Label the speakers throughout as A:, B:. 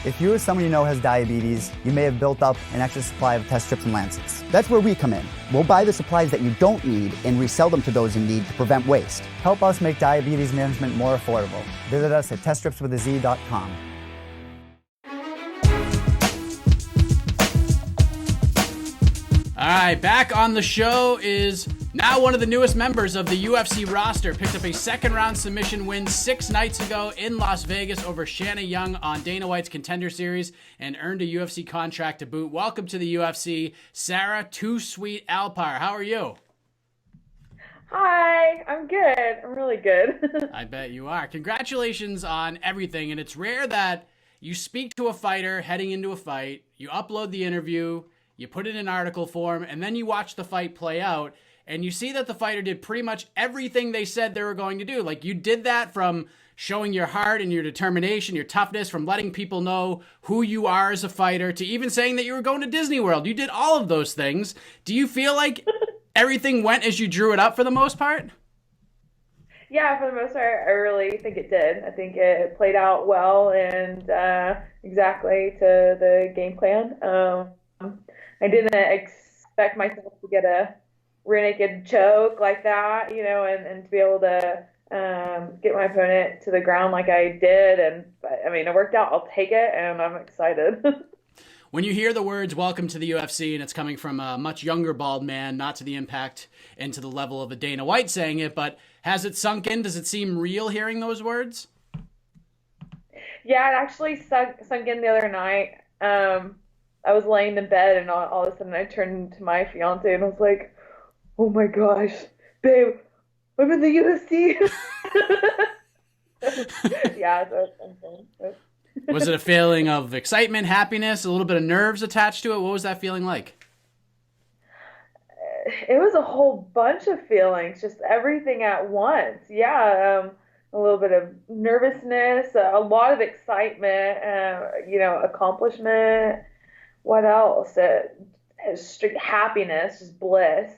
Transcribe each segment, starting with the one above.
A: If you or someone you know has diabetes, you may have built up an extra supply of test strips and lancets. That's where we come in. We'll buy the supplies that you don't need and resell them to those in need to prevent waste. Help us make diabetes management more affordable. Visit us at teststripswithaz.com.
B: All right, back on the show is now one of the newest members of the UFC roster. Picked up a second-round submission win 6 nights ago in Las Vegas over Shanna Young on Dana White's Contender Series and earned a UFC contract to boot. Welcome to the UFC, Sarah Too Sweet Alpar. How are you?
C: Hi, I'm good. I'm really good.
B: I bet you are. Congratulations on everything, and it's rare that you speak to a fighter heading into a fight, you upload the interview, you put it in article form, and then you watch the fight play out, and you see that the fighter did pretty much everything they said they were going to do. Like, you did that from showing your heart and your determination, your toughness, from letting people know who you are as a fighter, to even saying that you were going to Disney World. You did all of those things. Do you feel like everything went as you drew it up for the most part?
C: Yeah, for the most part, I really think it did. I think it played out well and exactly to the game plan. I didn't expect myself to get a rear naked choke like that, and to be able to get my opponent to the ground like I did. But it worked out. I'll take it, and I'm excited.
B: When you hear the words "Welcome to the UFC" and it's coming from a much younger bald man, not to the impact and to the level of a Dana White saying it, but has it sunk in? Does it seem real hearing those words?
C: Yeah, it actually sunk in the other night. I was laying in bed, and all of a sudden I turned to my fiance and I was like, "Oh my gosh, babe, I'm in the UFC." Yeah, so it's something.
B: Was it a feeling of excitement, happiness, a little bit of nerves attached to it? What was that feeling like?
C: It was a whole bunch of feelings, just everything at once. Yeah, a little bit of nervousness, a lot of excitement, accomplishment. What else? Straight happiness, just bliss.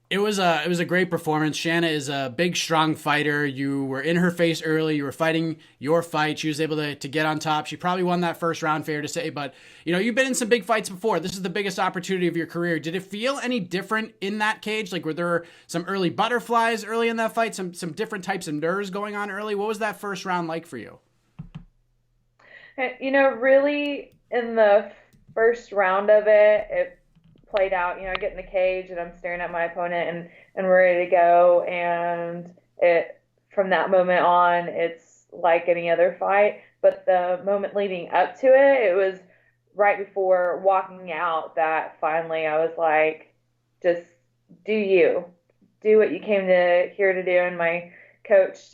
B: It was a great performance. Shanna is a big, strong fighter. You were in her face early. You were fighting your fight. She was able to get on top. She probably won that first round, fair to say. But, you've been in some big fights before. This is the biggest opportunity of your career. Did it feel any different in that cage? Like, were there some early butterflies early in that fight? Some different types of nerves going on early? What was that first round like for you?
C: Really in the first round of it played out. I get in the cage and I'm staring at my opponent and we're ready to go. And from that moment on, it's like any other fight. But the moment leading up to it, it was right before walking out that finally I was like, just do what you came here to do. And my coach,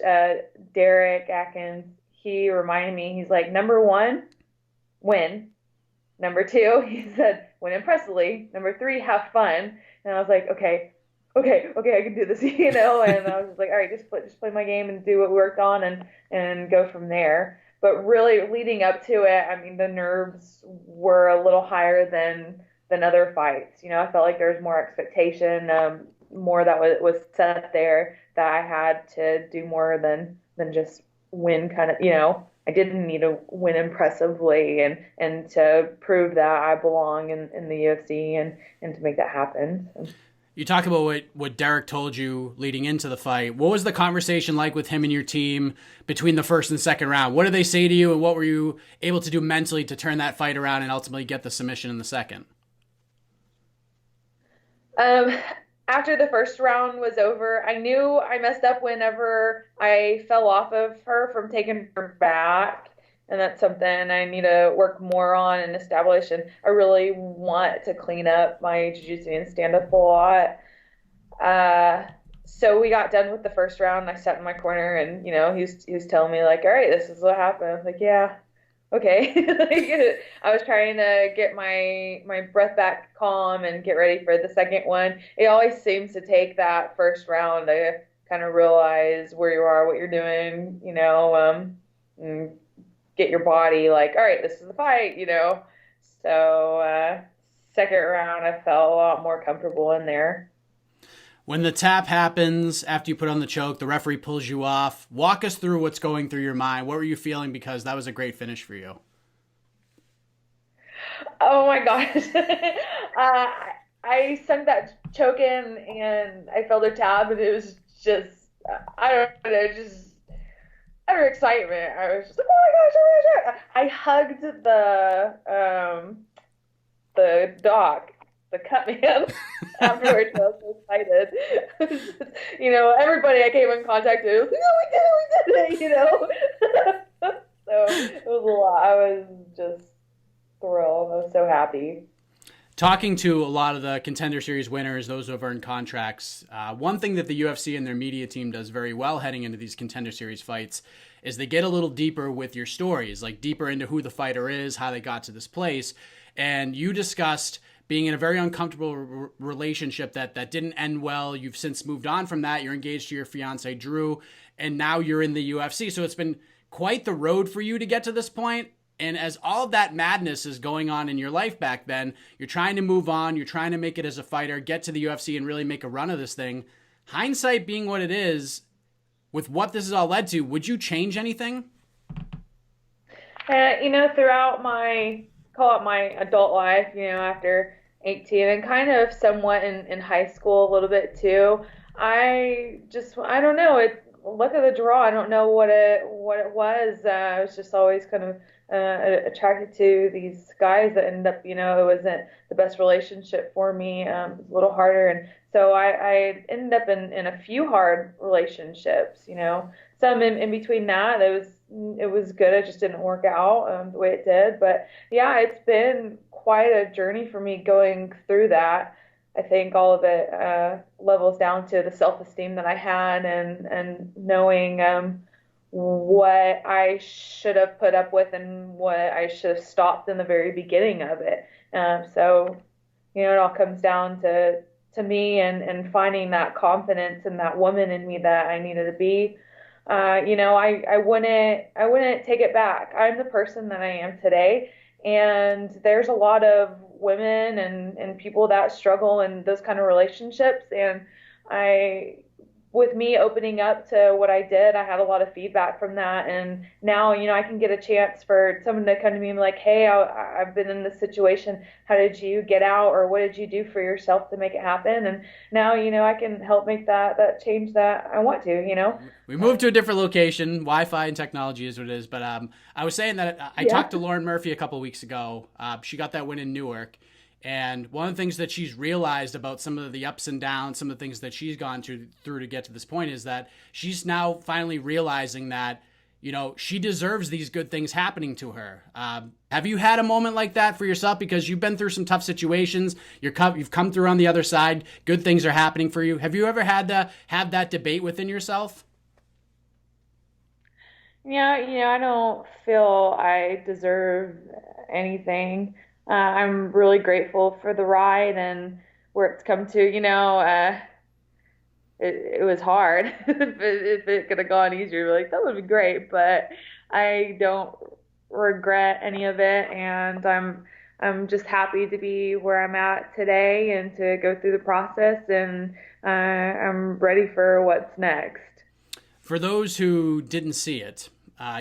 C: Derek Atkins, he reminded me, he's like, number 1, win. Number 2, he said, win impressively. Number 3, have fun. And I was like, okay, I can do this, And I was just like, all right, just play my game and do what we worked on and go from there. But really leading up to it, the nerves were a little higher than other fights. I felt like there was more expectation, more that was set there, that I had to do more than just win kind of, I didn't need to win impressively and to prove that I belong in the UFC and to make that happen. So.
B: You talk about what Derek told you leading into the fight. What was the conversation like with him and your team between the first and second round? What did they say to you, and what were you able to do mentally to turn that fight around and ultimately get the submission in the second?
C: After the first round was over, I knew I messed up whenever I fell off of her from taking her back. And that's something I need to work more on and establish. And I really want to clean up my jiu-jitsu and stand up a lot. So we got done with the first round. I sat in my corner and, he was telling me like, all right, this is what happened. I was like, yeah. Okay. I was trying to get my breath back calm and get ready for the second one. It always seems to take that first round to kind of realize where you are, what you're doing, and get your body like, all right, this is the fight, So second round, I felt a lot more comfortable in there.
B: When the tap happens after you put on the choke, the referee pulls you off. Walk us through what's going through your mind. What were you feeling? Because that was a great finish for you.
C: Oh my gosh. I sent that choke in and I felt her tab and it was just, I don't know, just utter excitement. I was just like, oh my gosh, oh my gosh. I hugged the dog, the cut man afterwards. I was so excited. Everybody I came in contact with was like, oh, we did it, So it was a lot. I was just thrilled. I was so happy.
B: Talking to a lot of the Contender Series winners, those who have earned contracts, one thing that the UFC and their media team does very well heading into these Contender Series fights is they get a little deeper with your stories, like deeper into who the fighter is, how they got to this place. And you discussed being in a very uncomfortable relationship that didn't end well. You've since moved on from that. You're engaged to your fiance, Drew, and now you're in the UFC. So it's been quite the road for you to get to this point. And as all of that madness is going on in your life back then, you're trying to move on, you're trying to make it as a fighter, get to the UFC and really make a run of this thing. Hindsight being what it is, with what this has all led to, would you change anything?
C: Throughout call it my adult life, after 18 and kind of somewhat in high school a little bit too, I don't know. Look at the draw. I don't know what it was. I was just always kind of attracted to these guys that ended up, it wasn't the best relationship for me. It was a little harder. And so I ended up in a few hard relationships, some in between that. It was good. It just didn't work out the way it did. But yeah, it's been quite a journey for me going through that. I think all of it levels down to the self-esteem that I had and knowing what I should have put up with and what I should have stopped in the very beginning of it. So, it all comes down to me and finding that confidence and that woman in me that I needed to be. I wouldn't take it back. I'm the person that I am today, and there's a lot of women and people that struggle in those kind of relationships. And I, with me opening up to what I did, I had a lot of feedback from that. And now, I can get a chance for someone to come to me and be like, hey, I've been in this situation. How did you get out? Or what did you do for yourself to make it happen? And now, I can help make that change that I want to.
B: We moved to a different location. Wi-Fi and technology is what it is. But I was saying that I talked to Lauren Murphy a couple of weeks ago. She got that win in Newark. And one of the things that she's realized about some of the ups and downs, some of the things that she's gone through to get to this point is that she's now finally realizing that, she deserves these good things happening to her. Have you had a moment like that for yourself? Because you've been through some tough situations. You've come through on the other side. Good things are happening for you. Have you ever had to have that debate within yourself?
C: Yeah, I don't feel I deserve anything. I'm really grateful for the ride and where it's come to. It was hard. If it could have gone easier, like that would be great. But I don't regret any of it, and I'm just happy to be where I'm at today and to go through the process. And I'm ready for what's next.
B: For those who didn't see it,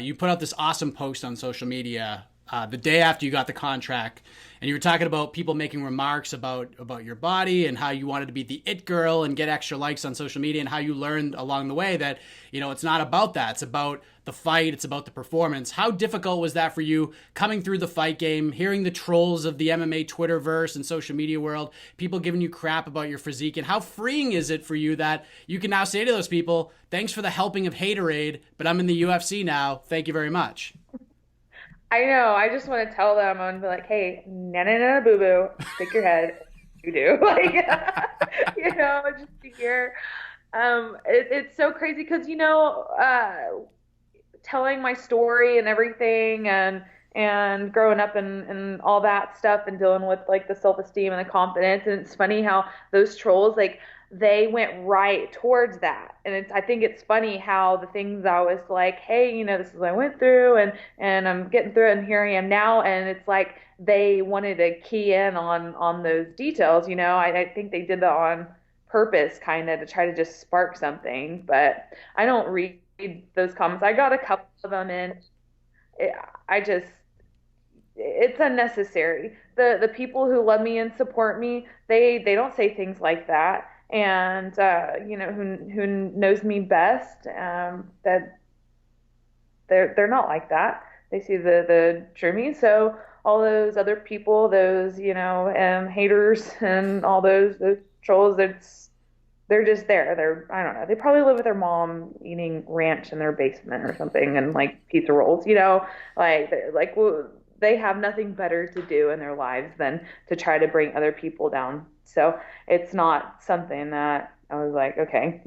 B: you put out this awesome post on social media the day after you got the contract, and you were talking about people making remarks about your body and how you wanted to be the it girl and get extra likes on social media, and how you learned along the way that, it's not about that. It's about the fight. It's about the performance. How difficult was that for you coming through the fight game, hearing the trolls of the MMA Twitterverse and social media world, people giving you crap about your physique, and how freeing is it for you that you can now say to those people, thanks for the helping of haterade, but I'm in the UFC now. Thank you very much.
C: I know. I just want to tell them and be like, hey, no, no, no, boo boo, stick your head. You do. Like, just to hear. It's so crazy because, telling my story and everything and growing up and all that stuff and dealing with like the self-esteem and the confidence. And it's funny how those trolls, like, they went right towards that. And I think it's funny how the things I was like, hey, this is what I went through and I'm getting through it and here I am now. And it's like they wanted to key in on those details. I think they did that on purpose kind of to try to just spark something. But I don't read those comments. I got a couple of them and it, I just it's unnecessary. The people who love me and support me, they don't say things like that. And who knows me best, that they're not like that. They see the true me. So all those other people, those haters and all those trolls, they're just there. I don't know. They probably live with their mom eating ranch in their basement or something and like pizza rolls, they have nothing better to do in their lives than to try to bring other people down. So it's not something that I was like, okay,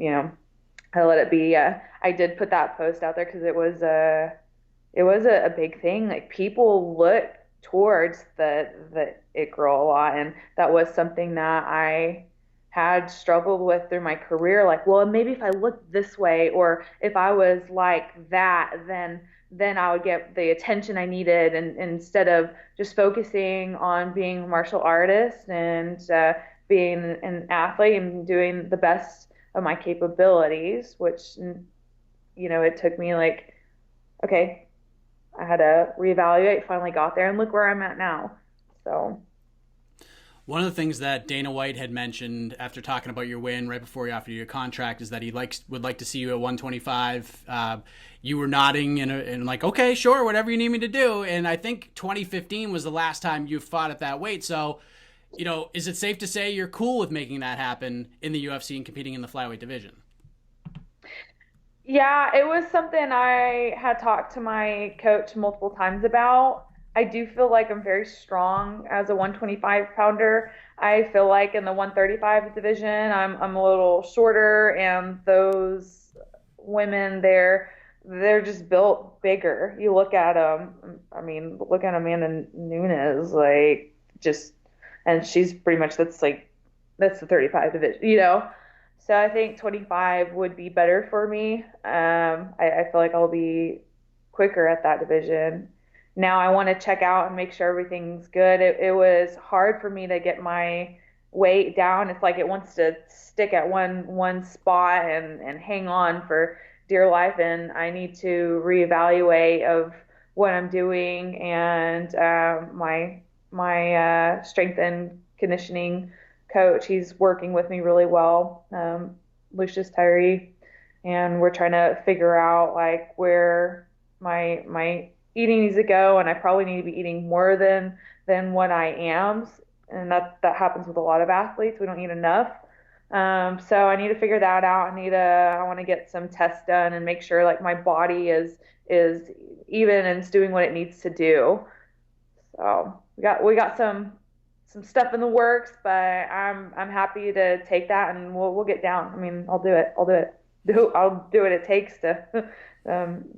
C: I let it be. I did put that post out there because it was a big thing. Like people look towards the it girl a lot, and that was something that I had struggled with through my career. Like, well, maybe if I looked this way, or if I was like that, then I would get the attention I needed, and instead of just focusing on being a martial artist and being an athlete and doing the best of my capabilities, which it took me like, okay, I had to reevaluate, finally got there, and look where I'm at now. So
B: one of the things that Dana White had mentioned after talking about your win right before he offered you your contract is that he would like to see you at 125. You were nodding and like, okay, sure, whatever you need me to do. And I think 2015 was the last time you fought at that weight. So, is it safe to say you're cool with making that happen in the UFC and competing in the flyweight division?
C: Yeah, it was something I had talked to my coach multiple times about. I do feel like I'm very strong as a 125 pounder. I feel like in the 135 division, I'm a little shorter, and those women, they're just built bigger. You look at them. I mean, look at Amanda Nunes, like just, and she's pretty much that's the 35 division. So I think 25 would be better for me. I feel like I'll be quicker at that division. Now I want to check out and make sure everything's good. It was hard for me to get my weight down. It's like it wants to stick at one spot and hang on for dear life. And I need to reevaluate of what I'm doing, and my strength and conditioning coach. He's working with me really well, Lucius Tyree, and we're trying to figure out like where my eating needs to go, and I probably need to be eating more than what I am, and that happens with a lot of athletes. We don't eat enough. So I need to figure that out. I want to get some tests done and make sure like my body is even and it's doing what it needs to do. So we got some stuff in the works, but I'm happy to take that, and we'll get down. I mean, I'll do it. I'll do what it takes to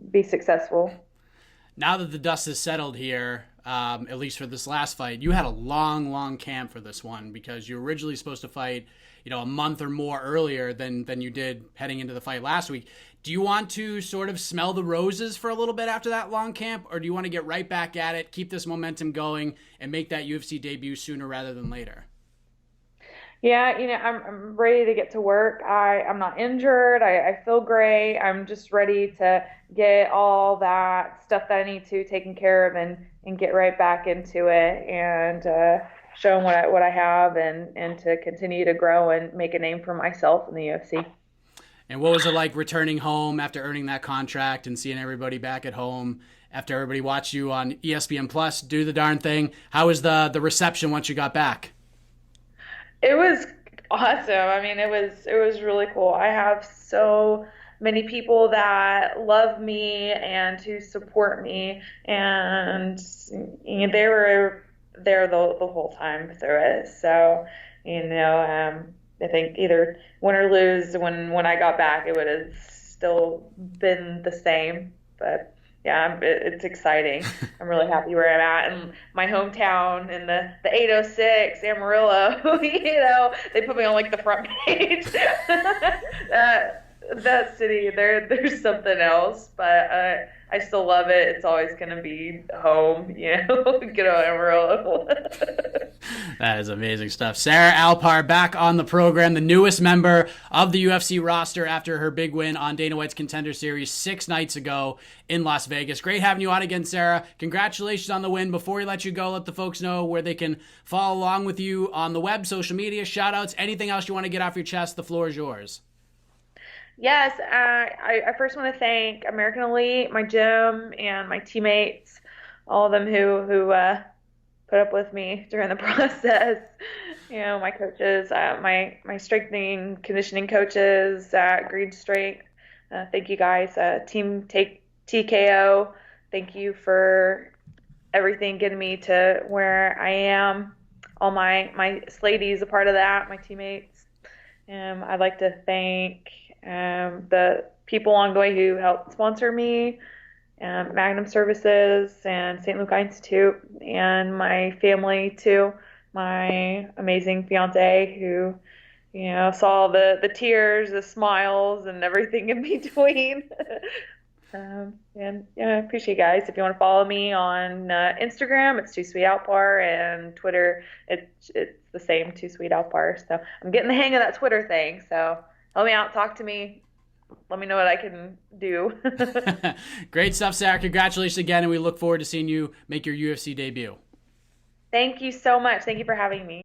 C: be successful.
B: Now that the dust has settled here, at least for this last fight, you had a long camp for this one because you were originally supposed to fight, a month or more earlier than you did heading into the fight last week. Do you want to sort of smell the roses for a little bit after that long camp, or do you want to get right back at it, keep this momentum going, and make that UFC debut sooner rather than later?
C: Yeah, I'm ready to get to work. I'm not injured. I feel great. I'm just ready to get all that stuff that I need to taken care of and get right back into it, and show them what I have, and to continue to grow and make a name for myself in the UFC.
B: And what was it like returning home after earning that contract and seeing everybody back at home after everybody watched you on ESPN Plus do the darn thing? How was the reception once you got back?
C: It was awesome. I mean, it was really cool. I have so many people that love me and who support me, and they were there the whole time through it. So, I think either win or lose, when I got back, it would have still been the same. But yeah, it's exciting. I'm really happy where I'm at, and my hometown in the 806 Amarillo. They put me on like the front page. that city, there's something else. But I still love it. It's always going to be home, get on Amarillo.
B: That is amazing stuff. Sarah Alpar back on the program, the newest member of the UFC roster after her big win on Dana White's Contender Series 6 nights ago in Las Vegas. Great having you on again, Sarah. Congratulations on the win. Before we let you go, let the folks know where they can follow along with you on the web, social media, shout outs, anything else you want to get off your chest. The floor is yours.
C: Yes, I first want to thank American Elite, my gym, and my teammates, all of them who put up with me during the process. My coaches, my strengthening conditioning coaches at Green Strength. Thank you guys. Team Take TKO. Thank you for everything getting me to where I am. All my Sladey's a part of that. My teammates. I'd like to thank the people along the way who helped sponsor me. Magnum Services and St. Luke Institute, and my family too. My amazing fiance who, saw the tears, the smiles, and everything in between. And yeah, I appreciate you guys. If you want to follow me on Instagram, it's Too Sweet Alpar, and Twitter, it's the same, Too Sweet Alpar. So I'm getting the hang of that Twitter thing. So help me out, talk to me. Let me know what I can do.
B: Great stuff, Sarah. Congratulations again, and we look forward to seeing you make your UFC debut.
C: Thank you so much. Thank you for having me.